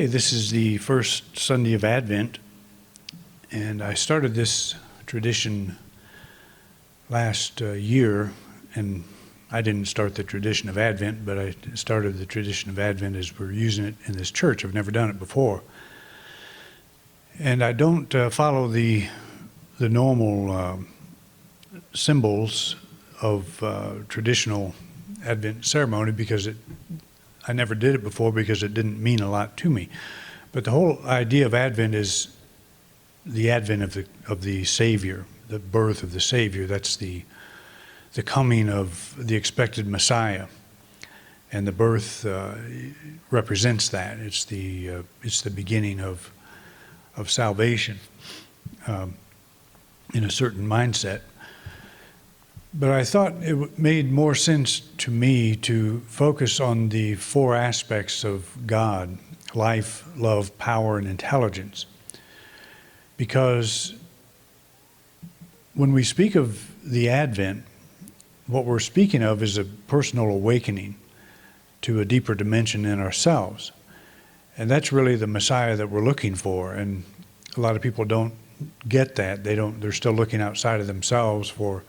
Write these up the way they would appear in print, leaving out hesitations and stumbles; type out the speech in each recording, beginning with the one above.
this is the first Sunday of Advent, and I started this tradition last year, and I didn't start the tradition of Advent, but I started the tradition of Advent as we're using it in this church. I've never done it before. And I don't follow the normal symbols of traditional Advent ceremony because I never did it before because it didn't mean a lot to me. But the whole idea of Advent is the advent of the Savior, the birth of the Savior. That's the coming of the expected Messiah, and the birth represents that. It's the beginning of salvation in a certain mindset. But I thought it made more sense to me to focus on the four aspects of God: life, love, power, and intelligence. Because when we speak of the Advent, what we're speaking of is a personal awakening to a deeper dimension in ourselves. And that's really the Messiah that we're looking for. And a lot of people don't get that. They're still looking outside of themselves for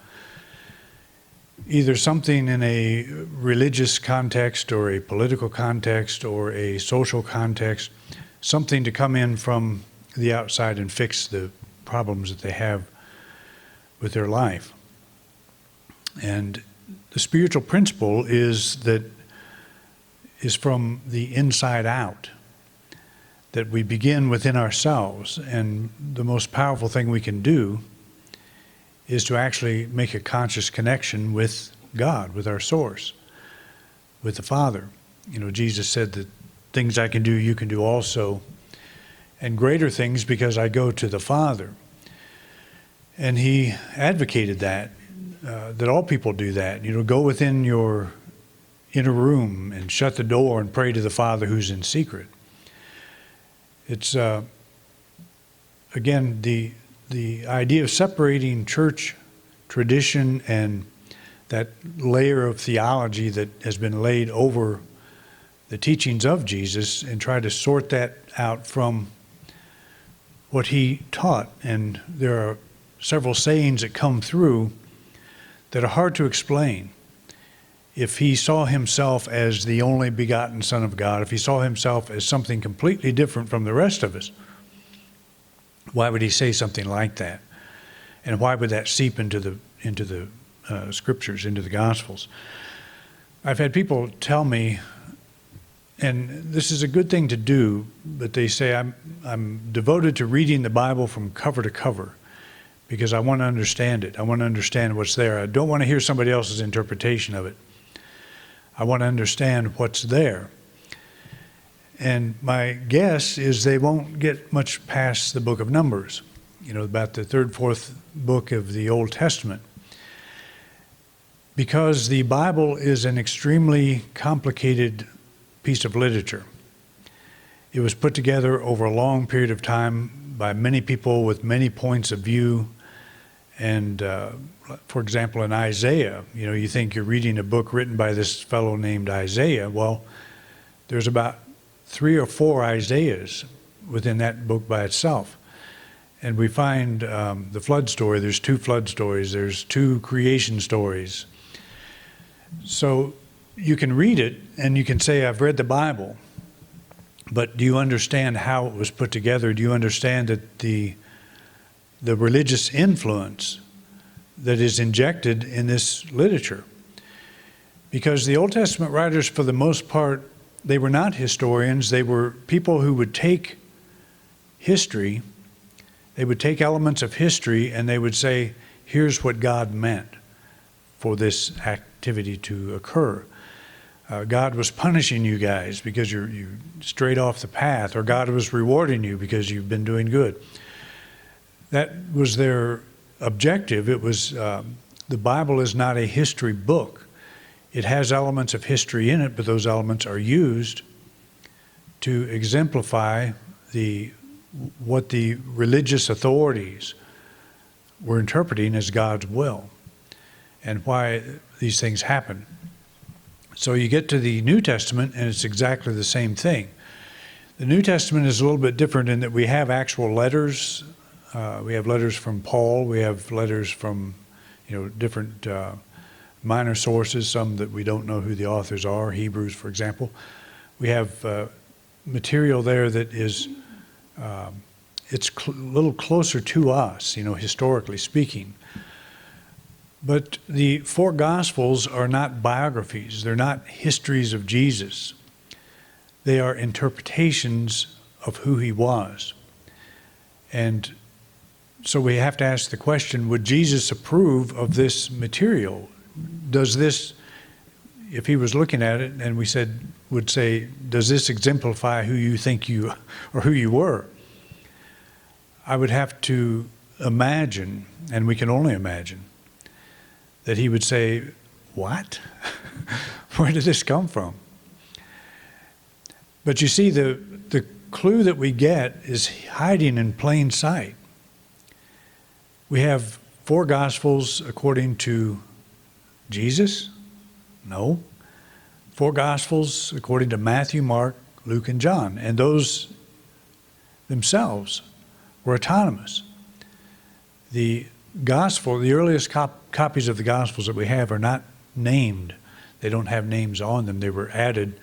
either something in a religious context or a political context or a social context, something to come in from the outside and fix the problems that they have with their life. And the spiritual principle is from the inside out, that we begin within ourselves. And the most powerful thing we can do is to actually make a conscious connection with God, with our source, with the Father. You know, Jesus said that things I can do, you can do also, and greater things because I go to the Father. And he advocated that all people do that. You know, go within your inner room and shut the door and pray to the Father who's in secret. It's, again, the idea of separating church tradition and that layer of theology that has been laid over the teachings of Jesus and try to sort that out from what he taught. And there are several sayings that come through that are hard to explain. If he saw himself as the only begotten Son of God, if he saw himself as something completely different from the rest of us, why would he say something like that? And why would that seep into the scriptures, into the Gospels? I've had people tell me, and this is a good thing to do, but they say, I'm devoted to reading the Bible from cover to cover because I want to understand it. I want to understand what's there. I don't want to hear somebody else's interpretation of it. I want to understand what's there. And my guess is they won't get much past the book of Numbers, you know, about the third, fourth book of the Old Testament. Because the Bible is an extremely complicated piece of literature. It was put together over a long period of time by many people with many points of view. And for example, in Isaiah, you know, you think you're reading a book written by this fellow named Isaiah. Well, there's about 3 or 4 Isaiahs within that book by itself. And we find the flood story. There's 2 flood stories. There's 2 creation stories. So you can read it and you can say, I've read the Bible. But do you understand how it was put together? Do you understand that the religious influence that is injected in this literature? Because the Old Testament writers, for the most part, they were not historians. They were people who would take history, they would take elements of history, and they would say, here's what God meant for this activity to occur. God was punishing you guys because you're straight off the path, or God was rewarding you because you've been doing good. That was their objective. It was, the Bible is not a history book. It has elements of history in it, but those elements are used to exemplify what the religious authorities were interpreting as God's will and why these things happen. So you get to the New Testament and it's exactly the same thing. The New Testament is a little bit different in that we have actual letters. We have letters from Paul. We have letters from, different minor sources, some that we don't know who the authors are, Hebrews, for example. We have material there that is, it's a little closer to us, historically speaking. But the four Gospels are not biographies. They're not histories of Jesus. They are interpretations of who he was. And so we have to ask the question, would Jesus approve of this material? Does this, if he was looking at it and would say, does this exemplify who you think you, or who you were? I would have to imagine, and we can only imagine, that he would say, what? Where did this come from? But you see, the clue that we get is hiding in plain sight. We have four Gospels according to Jesus? No. Four Gospels according to Matthew, Mark, Luke, and John. And those themselves were autonomous. The Gospel, the earliest copies of the Gospels that we have are not named. They don't have names on them. They were added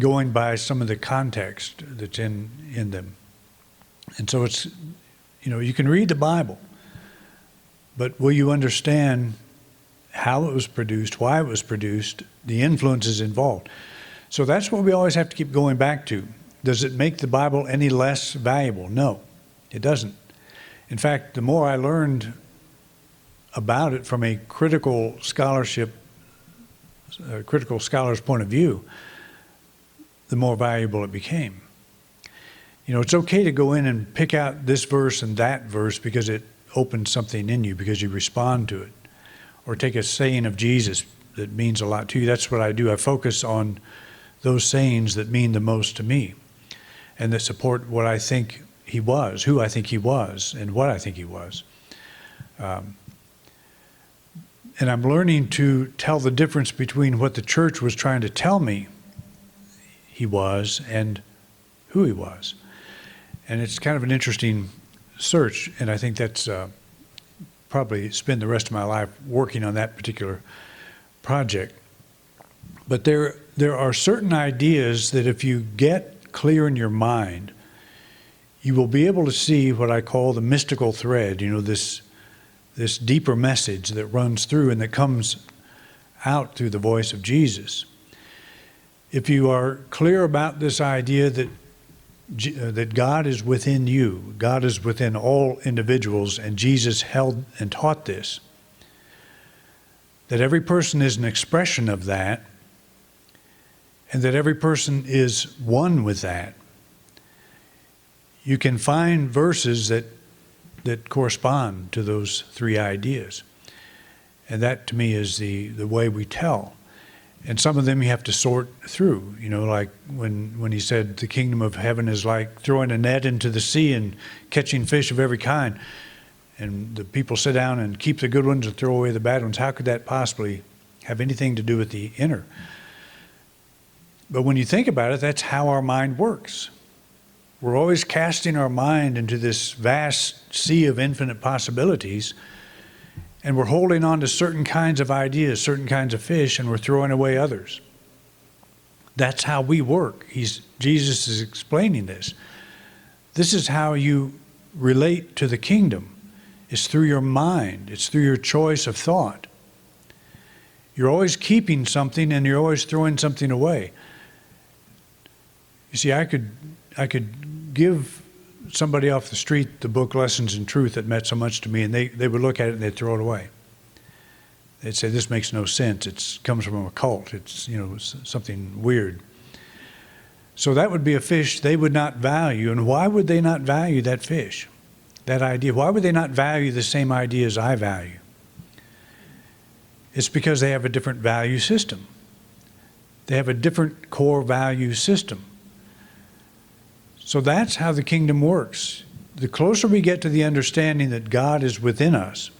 going by some of the context that's in them. And so it's, you can read the Bible, but will you understand how it was produced, why it was produced, the influences involved? So that's what we always have to keep going back to. Does it make the Bible any less valuable? No, it doesn't. In fact, the more I learned about it from a critical scholar's point of view, the more valuable it became. It's okay to go in and pick out this verse and that verse because it opens something in you, because you respond to it. Or take a saying of Jesus that means a lot to you. That's what I do. I focus on those sayings that mean the most to me and that support what I think he was, who I think he was, and what I think he was. And I'm learning to tell the difference between what the church was trying to tell me he was and who he was. And it's kind of an interesting search, and I think that's probably spend the rest of my life working on that particular project. But there are certain ideas that if you get clear in your mind, you will be able to see what I call the mystical thread, this deeper message that runs through and that comes out through the voice of Jesus. If you are clear about this idea that God is within you, God is within all individuals, and Jesus held and taught this, that every person is an expression of that, and that every person is one with that, you can find verses that correspond to those three ideas. And that to me is the way we tell. And some of them you have to sort through, like when he said the kingdom of heaven is like throwing a net into the sea and catching fish of every kind. And the people sit down and keep the good ones and throw away the bad ones. How could that possibly have anything to do with the inner? But when you think about it, that's how our mind works. We're always casting our mind into this vast sea of infinite possibilities, and we're holding on to certain kinds of ideas, certain kinds of fish, and we're throwing away others. That's how we work. Jesus is explaining this. This is how you relate to the kingdom. It's through your mind. It's through your choice of thought. You're always keeping something and you're always throwing something away. You see, I could give somebody off the street the book Lessons in Truth that meant so much to me, and they would look at it and they'd throw it away. They'd say, this makes no sense. It comes from a cult. It's, something weird. So that would be a fish they would not value. And why would they not value that fish, that idea? Why would they not value the same ideas I value? It's because they have a different value system. They have a different core value system. So that's how the kingdom works. The closer we get to the understanding that God is within us,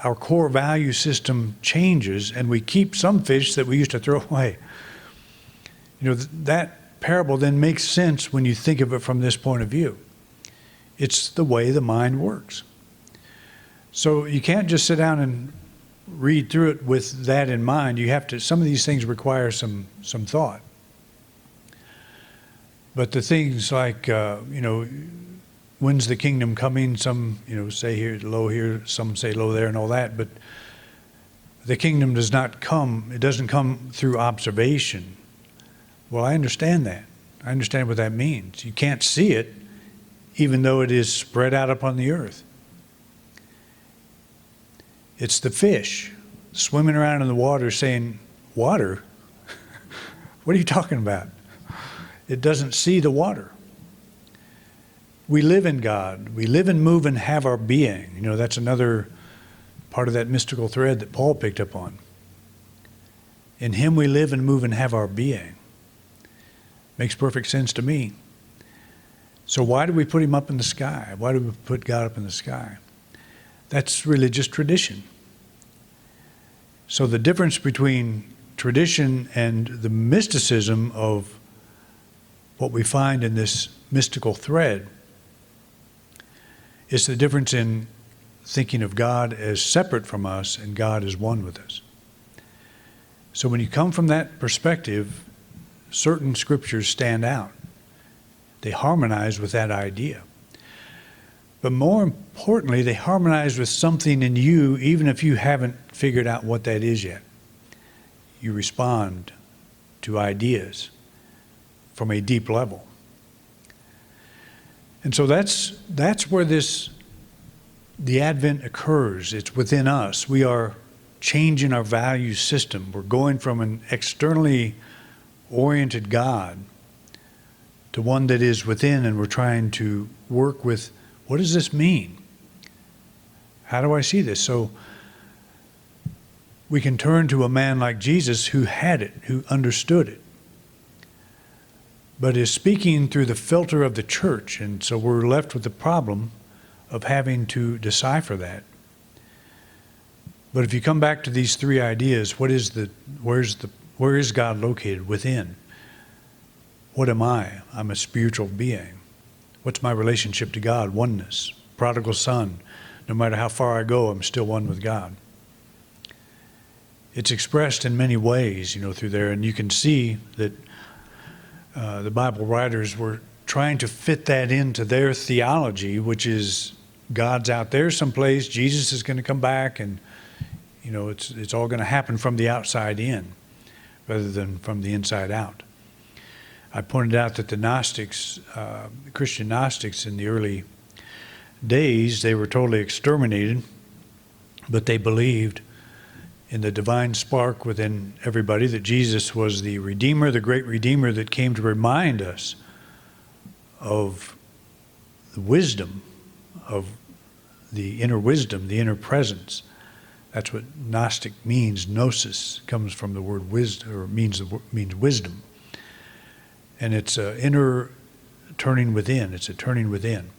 our core value system changes, and we keep some fish that we used to throw away. That parable then makes sense when you think of it from this point of view. It's the way the mind works. So you can't just sit down and read through it with that in mind. You have to, some of these things require some thought. But the things like, when's the kingdom coming? Some, say here, low here, some say low there and all that. But the kingdom does not come, it doesn't come through observation. Well, I understand that. I understand what that means. You can't see it, even though it is spread out upon the earth. It's the fish swimming around in the water saying, water? What are you talking about? It doesn't see the water. We live in God. We live and move and have our being. That's another part of that mystical thread that Paul picked up on. In him we live and move and have our being. Makes perfect sense to me. So why do we put him up in the sky? Why do we put God up in the sky? That's religious tradition. So the difference between tradition and the mysticism of what we find in this mystical thread is the difference in thinking of God as separate from us and God as one with us. So when you come from that perspective, certain scriptures stand out. They harmonize with that idea. But more importantly, they harmonize with something in you, even if you haven't figured out what that is yet. You respond to ideas from a deep level. And so that's where the Advent occurs. It's within us. We are changing our value system. We're going from an externally oriented God to one that is within, and we're trying to work with, what does this mean? How do I see this? So we can turn to a man like Jesus who had it, who understood it, but is speaking through the filter of the church. And so we're left with the problem of having to decipher that. But if you come back to these three ideas, where is God located? Within. What am I? I'm a spiritual being. What's my relationship to God? Oneness. Prodigal son. No matter how far I go, I'm still one with God. It's expressed in many ways, through there. And you can see that the Bible writers were trying to fit that into their theology, which is God's out there someplace, Jesus is going to come back, and it's all going to happen from the outside in rather than from the inside out. I pointed out that the Gnostics, the Christian Gnostics in the early days, they were totally exterminated, but they believed in the divine spark within everybody, that Jesus was the Redeemer, the great Redeemer that came to remind us of the wisdom, of the inner presence. That's what Gnostic means. Gnosis comes from the word wisdom, or means wisdom. And it's an inner turning within. It's a turning within.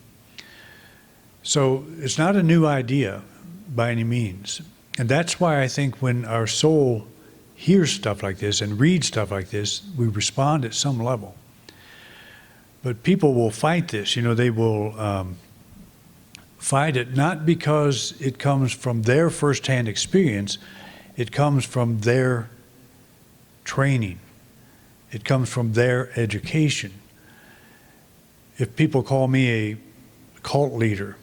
So it's not a new idea by any means. And that's why I think when our soul hears stuff like this and reads stuff like this, we respond at some level. But people will fight this. They will fight it not because it comes from their firsthand experience. It comes from their training. It comes from their education. If people call me a cult leader,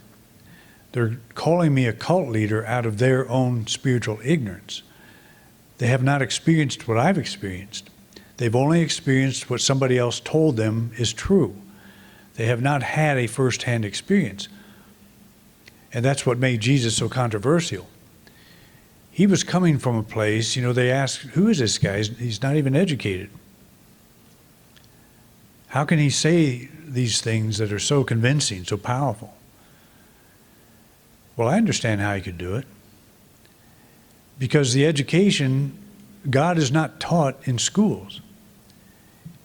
they're calling me a cult leader out of their own spiritual ignorance. They have not experienced what I've experienced. They've only experienced what somebody else told them is true. They have not had a firsthand experience. And that's what made Jesus so controversial. He was coming from a place, they asked, who is this guy? He's not even educated. How can he say these things that are so convincing, so powerful? Well, I understand how he could do it. Because the education, God is not taught in schools.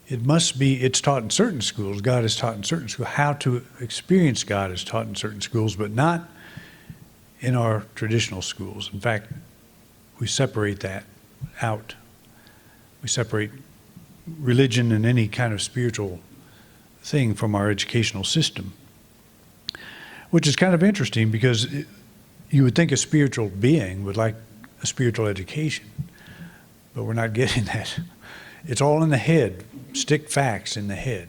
It's taught in certain schools. God is taught in certain schools. How to experience God is taught in certain schools, but not in our traditional schools. In fact, we separate that out. We separate religion and any kind of spiritual thing from our educational system, which is kind of interesting because you would think a spiritual being would like a spiritual education, but we're not getting that. It's all in the head. Stick facts in the head,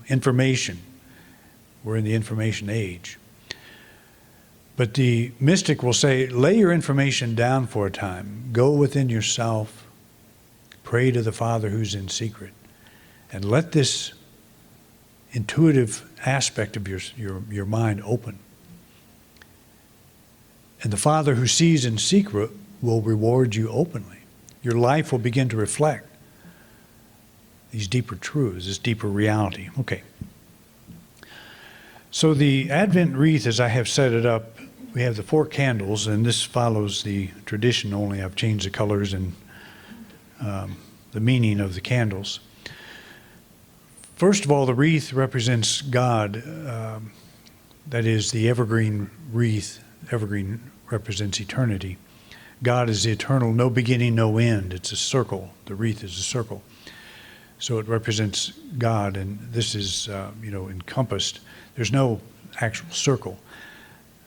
information. We're in the information age. But the mystic will say, lay your information down for a time. Go within yourself. Pray to the Father who's in secret. And let this intuitive aspect of your mind open. And the Father who sees in secret will reward you openly. Your life will begin to reflect these deeper truths, this deeper reality. Okay. So the Advent wreath, as I have set it up, we have the 4 candles, and this follows the tradition only. I've changed the colors and the meaning of the candles. First of all, the wreath represents God. That is the evergreen wreath. Evergreen represents eternity. God is the eternal, no beginning, no end. It's a circle. The wreath is a circle. So it represents God, and this is, encompassed. There's no actual circle.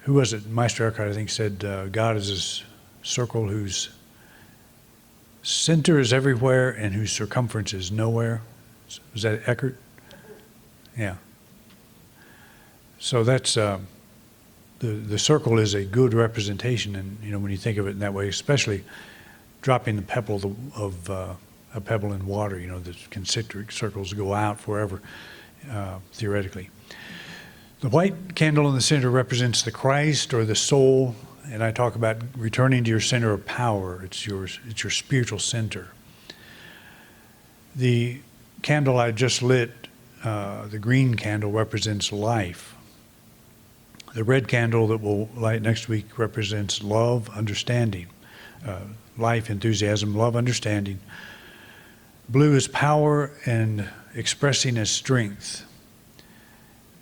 Who was it? Meister Eckhart, I think, said God is a circle whose center is everywhere and whose circumference is nowhere. Was that Eckhart? Yeah. So that's the circle is a good representation, and when you think of it in that way, especially dropping the pebble of a pebble in water, the concentric circles go out forever, theoretically. The white candle in the center represents the Christ or the soul, and I talk about returning to your center of power. It's your spiritual center. The candle I just lit, the green candle, represents life. The red candle that we'll light next week represents love, understanding, life, enthusiasm, love, understanding. Blue is power and expressing as strength.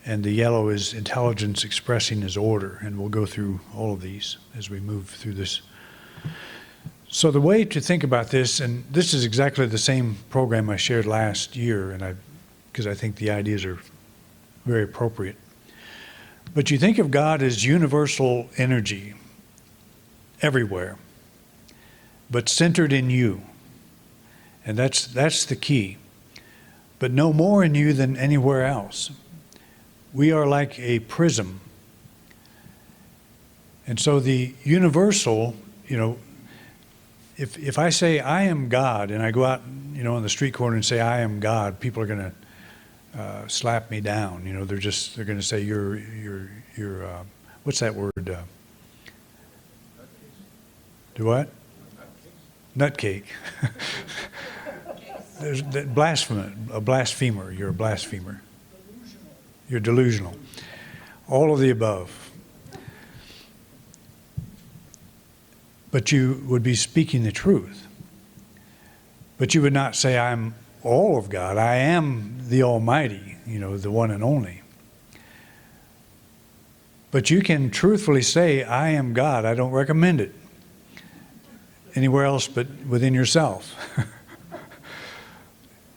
And the yellow is intelligence expressing as order. And we'll go through all of these as we move through this. So the way to think about this, and this is exactly the same program I shared last year, because I think the ideas are very appropriate. But you think of God as universal energy everywhere, but centered in you. And that's the key. But no more in you than anywhere else. We are like a prism. And so the universal, if I say I am God, and I go out, on the street corner and say I am God, people are going to slap me down. They're going to say you're what's that word? Do what? Nutcake. There's a blasphemer. You're a blasphemer. You're delusional. All of the above. But you would be speaking the truth. But you would not say, I'm all of God. I am the Almighty, the one and only. But you can truthfully say, I am God. I don't recommend it anywhere else but within yourself.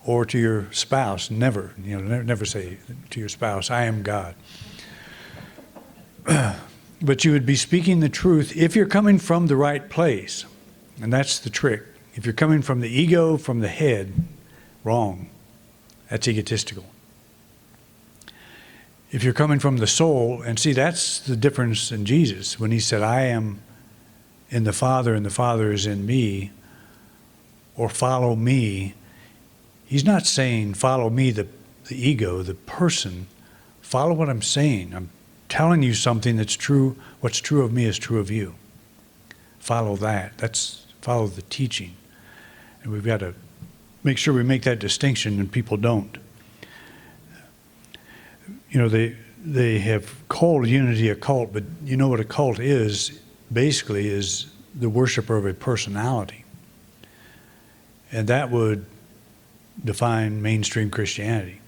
Or to your spouse. Never, never say to your spouse, I am God. But you would be speaking the truth if you're coming from the right place. And that's the trick. If you're coming from the ego, from the head, wrong. That's egotistical. If you're coming from the soul, and see, that's the difference in Jesus. When he said, I am in the Father and the Father is in me, or follow me, he's not saying follow me, the ego, the person. Follow what I'm saying. I'm telling you something that's true. What's true of me is true of you. Follow that. Follow the teaching. And we've got to make sure we make that distinction, and people don't. They have called unity a cult, but you know what a cult is? Basically is the worshiper of a personality. And that would define mainstream Christianity,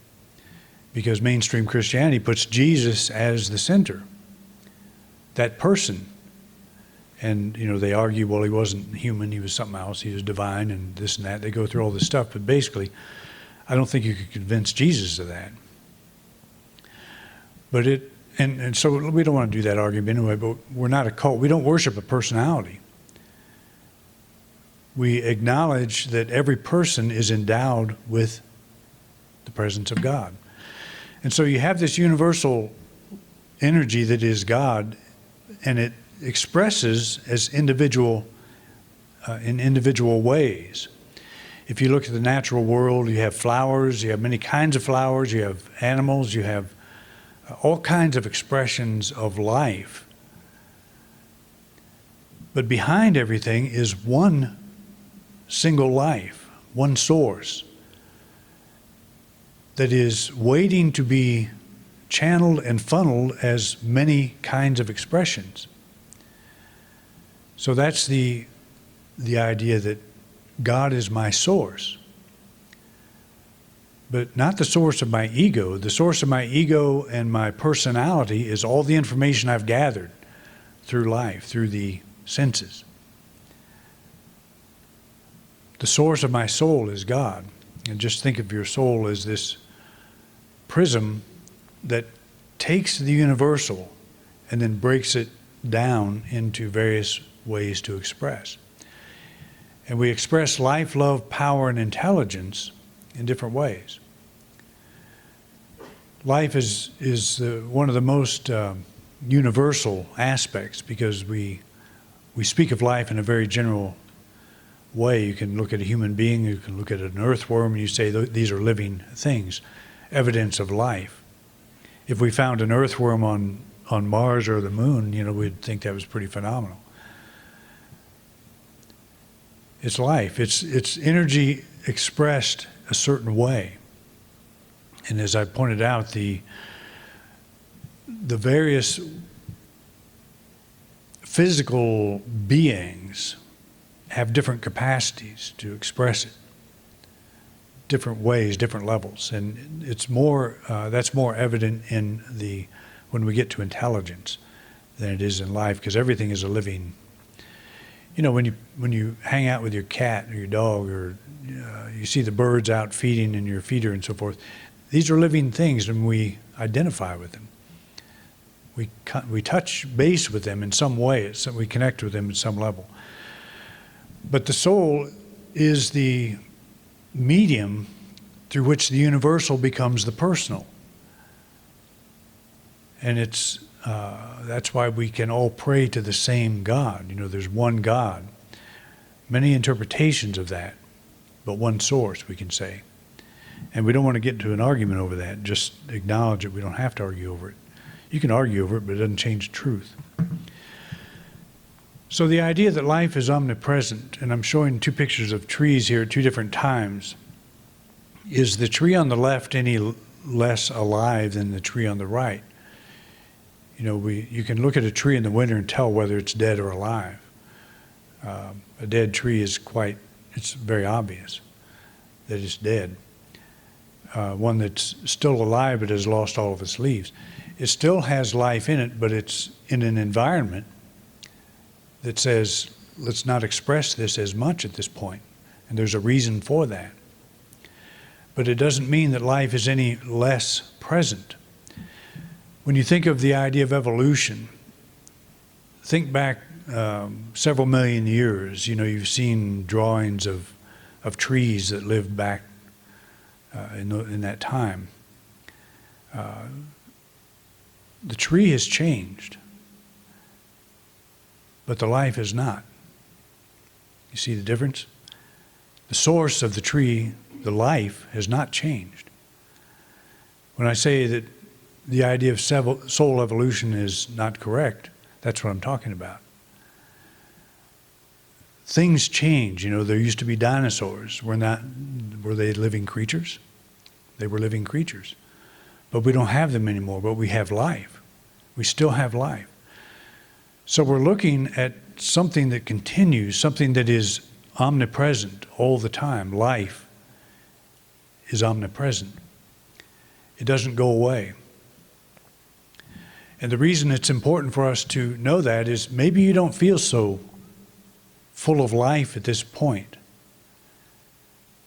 because mainstream Christianity puts Jesus as the center, that person. And they argue, well, he wasn't human, he was something else, he was divine, and this and that. They go through all this stuff, but basically I don't think you could convince Jesus of that. But and so we don't want to do that argument anyway, but we're not a cult. We don't worship a personality. We acknowledge that every person is endowed with the presence of God. And so you have this universal energy that is God, and it expresses as individual, in individual ways. If you look at the natural world, you have flowers, you have many kinds of flowers, you have animals, you have all kinds of expressions of life. But behind everything is one single life, one source that is waiting to be channeled and funneled as many kinds of expressions. So that's the idea that God is my source, but not the source of my ego. The source of my ego and my personality is all the information I've gathered through life, through the senses. The source of my soul is God. And just think of your soul as this prism that takes the universal and then breaks it down into various ways to express. And we express life, love, power, and intelligence in different ways. Life is one of the most universal aspects, because we speak of life in a very general way. You can look at a human being, you can look at an earthworm, and you say these are living things, evidence of life. If we found an earthworm on Mars or the moon, we'd think that was pretty phenomenal. It's life. It's energy expressed a certain way. And as I pointed out, the various physical beings have different capacities to express it, different ways, different levels, and it's more that's more evident when we get to intelligence than it is in life, because everything is a living. When you hang out with your cat or your dog, or you see the birds out feeding in your feeder and so forth, these are living things, and we identify with them. We touch base with them in some way. We connect with them at some level. But the soul is the medium through which the universal becomes the personal. And that's why we can all pray to the same God. There's one God. Many interpretations of that, but one source, we can say. And we don't want to get into an argument over that. Just acknowledge it. We don't have to argue over it. You can argue over it, but it doesn't change the truth. So the idea that life is omnipresent, and I'm showing two pictures of trees here at two different times. Is the tree on the left any less alive than the tree on the right? You can look at a tree in the winter and tell whether it's dead or alive. A dead tree it's very obvious that it's dead. One that's still alive but has lost all of its leaves. It still has life in it, but it's in an environment that says, let's not express this as much at this point. And there's a reason for that. But it doesn't mean that life is any less present. When you think of the idea of evolution, think back several million years. You've seen drawings of trees that lived back in that time. The tree has changed, but the life has not. You see the difference? The source of the tree, the life, has not changed. When I say that the idea of soul evolution is not correct, that's what I'm talking about. Things change. There used to be dinosaurs. Were they living creatures? They were living creatures. But we don't have them anymore, but we have life. We still have life. So we're looking at something that continues, something that is omnipresent all the time. Life is omnipresent. It doesn't go away. And the reason it's important for us to know that is maybe you don't feel so full of life at this point.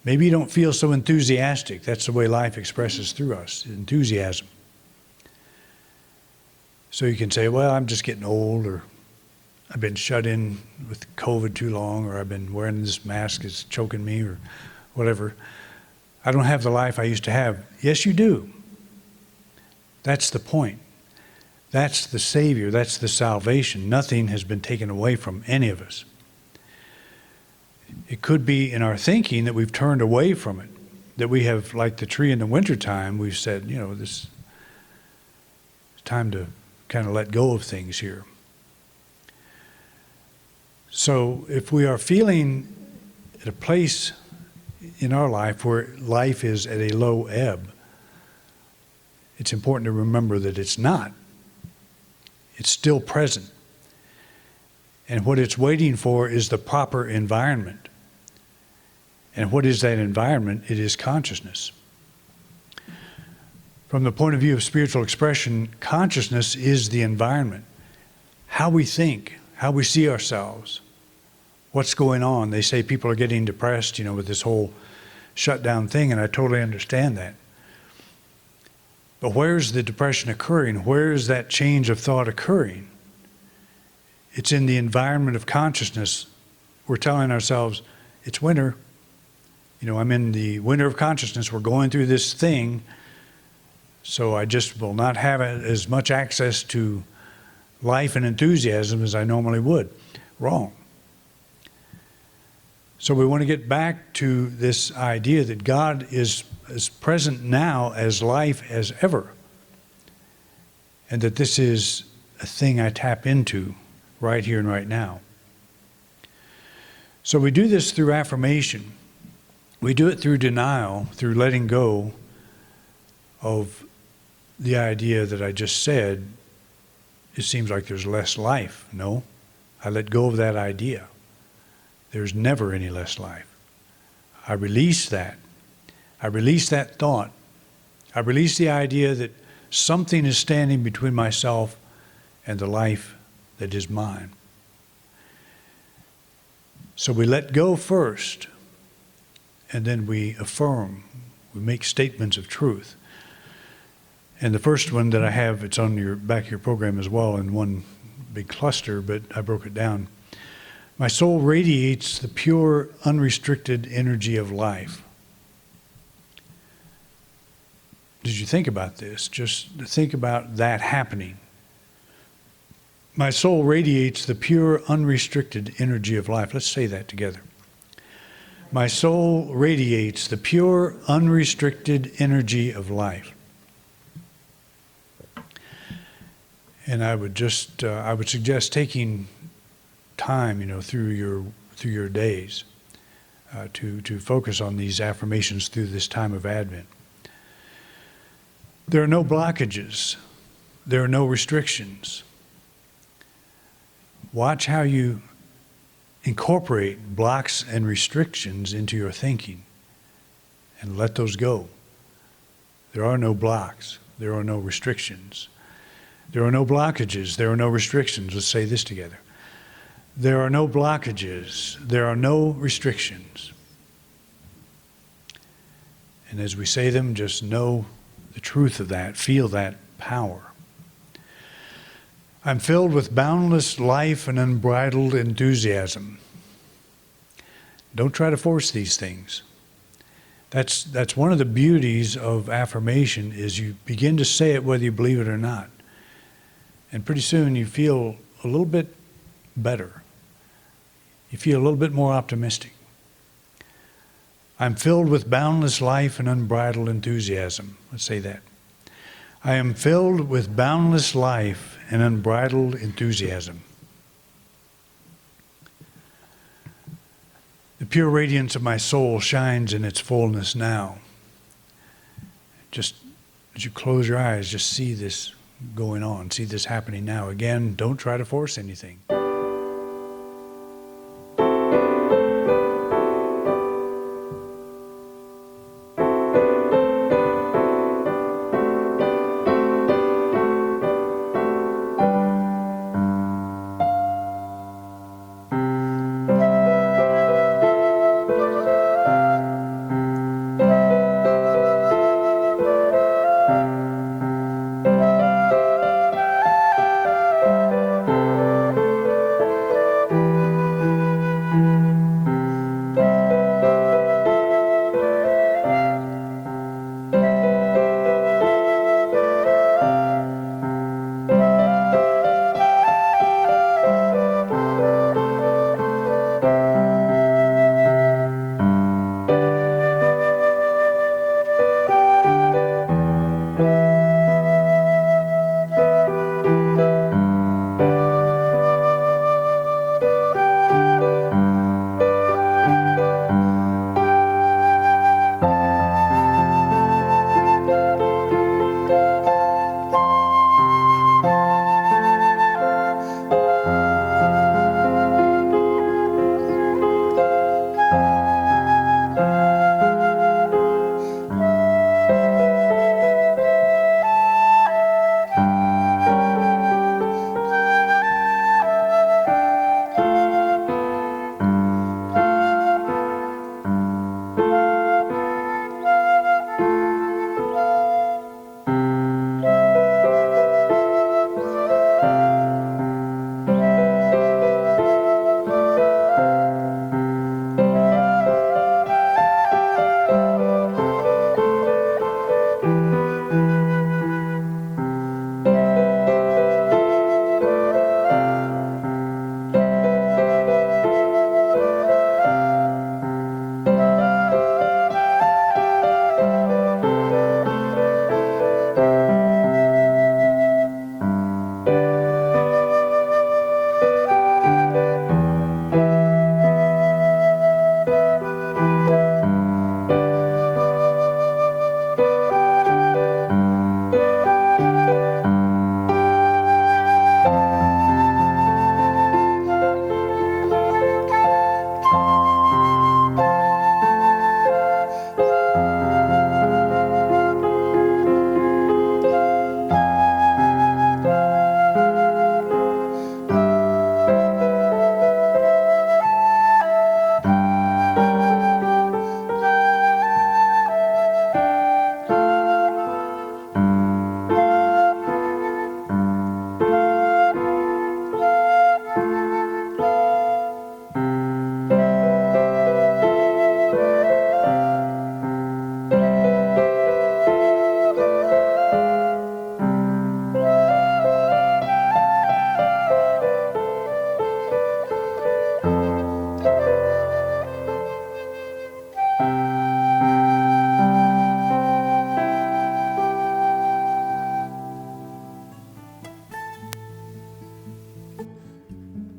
Maybe you don't feel so enthusiastic. That's the way life expresses through us, enthusiasm. So you can say, well, I'm just getting old, or I've been shut in with COVID too long, or I've been wearing this mask, it's choking me, or whatever. I don't have the life I used to have. Yes, you do. That's the point. That's the Savior. That's the salvation. Nothing has been taken away from any of us. It could be in our thinking that we've turned away from it, that we have, like the tree in the wintertime, we've said, this it's time to kind of let go of things here. So if we are feeling at a place in our life where life is at a low ebb, it's important to remember that it's not. It's still present. And what it's waiting for is the proper environment. And what is that environment? It is consciousness. From the point of view of spiritual expression, consciousness is the environment. How we think, how we see ourselves, what's going on. They say people are getting depressed, with this whole shutdown thing, and I totally understand that. But where's the depression occurring? Where is that change of thought occurring? It's in the environment of consciousness. We're telling ourselves, it's winter. I'm in the winter of consciousness. We're going through this thing, so I just will not have as much access to life and enthusiasm as I normally would. Wrong. So we want to get back to this idea that God is as present now as life as ever, and that this is a thing I tap into right here and right now. So we do this through affirmation. We do it through denial, through letting go of the idea that I just said, it seems like there's less life. No, I let go of that idea. There's never any less life. I release that. I release that thought. I release the idea that something is standing between myself and the life that is mine. So we let go first, and then we affirm. We make statements of truth. And the first one that I have, it's on your back of your program as well in one big cluster, but I broke it down. My soul radiates the pure, unrestricted energy of life. Did you think about this? Just think about that happening. My soul radiates the pure, unrestricted energy of life. Let's say that together. My soul radiates the pure, unrestricted energy of life. And I would suggest taking time, through your days, to focus on these affirmations through this time of Advent. There are no blockages. There are no restrictions. Watch how you incorporate blocks and restrictions into your thinking, and let those go. There are no blocks. There are no restrictions. There are no blockages. There are no restrictions. Let's say this together. There are no blockages. There are no restrictions. And as we say them, just know the truth of that. Feel that power. I'm filled with boundless life and unbridled enthusiasm. Don't try to force these things. That's one of the beauties of affirmation, is you begin to say it whether you believe it or not. And pretty soon you feel a little bit better. You feel a little bit more optimistic. I'm filled with boundless life and unbridled enthusiasm. Let's say that. I am filled with boundless life and unbridled enthusiasm. The pure radiance of my soul shines in its fullness now. Just as you close your eyes, just see this going on. See this happening now. Again, don't try to force anything.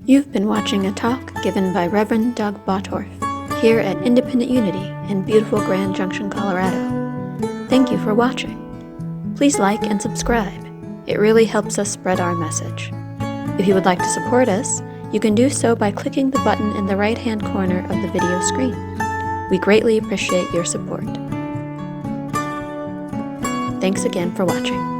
You've been watching a talk given by Reverend Doug Bottorff here at Independent Unity in beautiful Grand Junction, Colorado. Thank you for watching. Please like and subscribe. It really helps us spread our message. If you would like to support us, you can do so by clicking the button in the right-hand corner of the video screen. We greatly appreciate your support. Thanks again for watching.